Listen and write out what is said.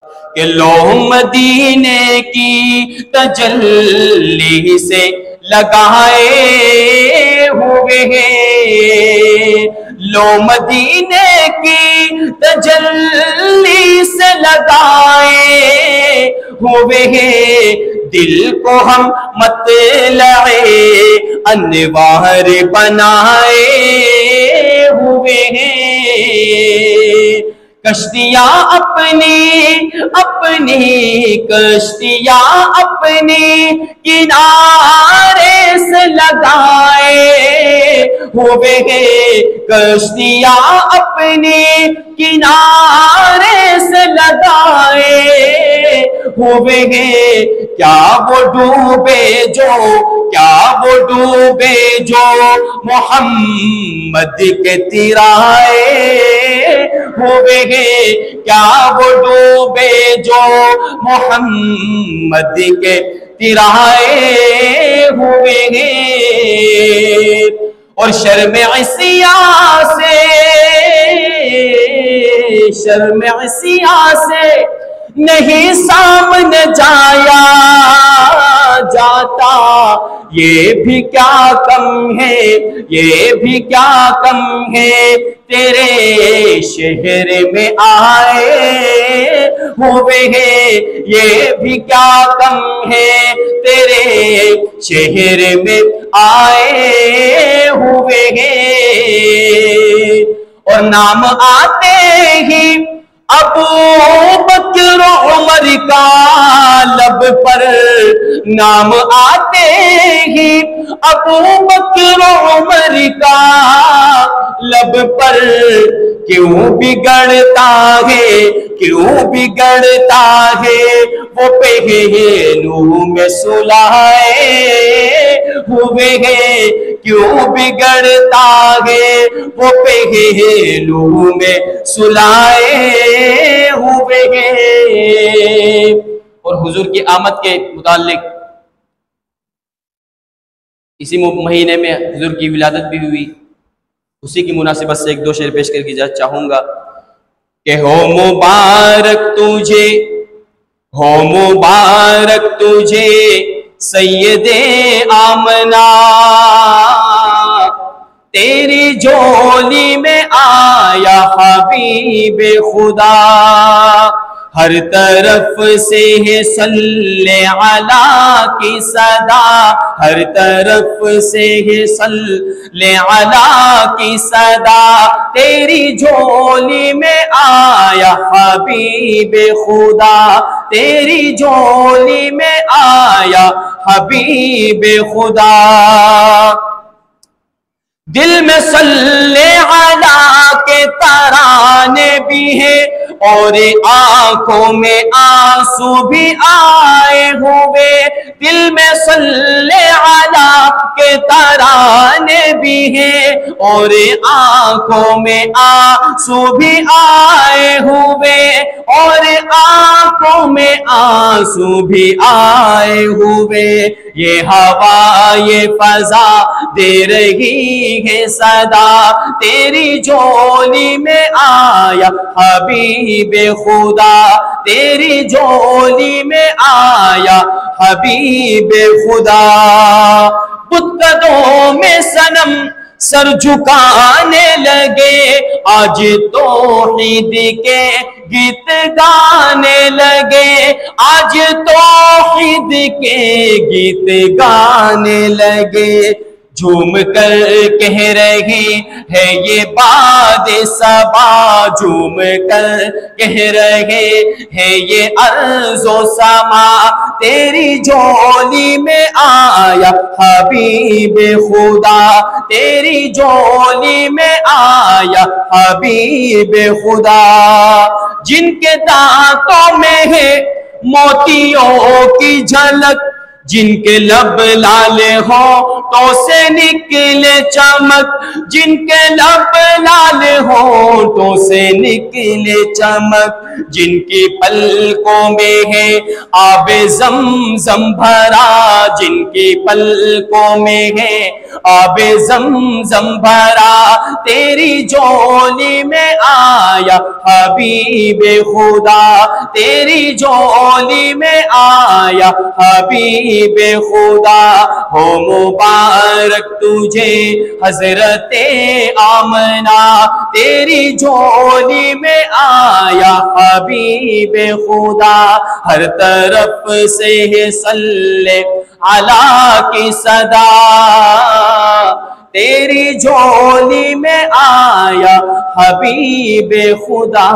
कि लो मदीने की तजल्ली से लगाए हुए हैं, लो मदीने की तजल्ली से लगाए हुए हैं, दिल को हम मतलए अनवार बनाए हुए हैं। कश्तियां अपनी अपनी कश्तियां अपनी किनारे से लगाए हुए हैं, कश्तियां अपनी किनारे से लगाए हुए हैं। क्या वो डूबे जो मोहम्मद के तिराए हुए हैं, क्या वो डूबे जो मोहम्मद के तिराए हुए हैं। और शर्म इसिया से नहीं सामने जाया जाता, ये भी क्या कम है, ये भी क्या कम है, तेरे शहर में आए हुए हैं, ये भी क्या कम है, तेरे शहर में आए हुए हैं। और नाम आते ही अबू बकर उमर का लब पर, नाम आते ही अबू बकर उमर का लब पर, क्यों बिगड़ता है, क्यों बिगड़ता है, वो पहलू में सुलाए हुए हैं, क्यों बिगड़ता है, वो पहलू में सुलाए हुए हैं। और हुजूर की आमद के मुतालिक इसी महीने में हुजूर की विलादत भी हुई, उसी की मुनासिबत से एक दो शेर पेश करके जा चाहूंगा कि हो मुबारक तुझे, हो मुबारक तुझे सैयदे आमना, तेरी झोली में आया हबीबे खुदा, हर तरफ से है सल्ले अला की सदा, हर तरफ से है सल्ले अला की सदा, तेरी झोली में आया हबीबे खुदा, तेरी झोली में आया हबीबे खुदा। दिल में सल्ले अला के तराने भी है और आंखों में आंसू भी आए हुए, दिल में सल्ले अला के तराने भी है और आंखों में आंसू भी आए हुए, और आंखों में आंसू भी आए हुए। ये हवा ये फजा दे रही है सदा, तेरी झोली में आया हबीबे खुदा, तेरी झोली में आया हबीबे खुदा। बुतकदों में सनम सर झुकाने लगे, आज तौहीद के गीत गाने लगे, आज तौहीद के गीत गाने लगे। झूम कर कह रही है ये बाद सबा, झूम कर कह रहे हैं ये अर्ज़ो समा, तेरी झोली में आया हबीबे खुदा, तेरी झोली में आया हबीबे खुदा। जिनके दांतों में है मोतियों की झलक, जिनके लब लाल होठों से निकले चमक, जिनके लब लाल होठों से निकले चमक, जिनकी पलकों में है आबे ज़मज़म भरा, जिनकी पलकों में है आबे ज़मज़म भरा, तेरी झोली में आया हबीबे खुदा, तेरी झोली में आया हबीबे खुदा। हो मुबारक तुझे हजरते आमना, तेरी झोली में आया हबीबे खुदा। हर तरफ से है सल्ले अला की सदा, तेरी झोली में आया हबीबे खुदा।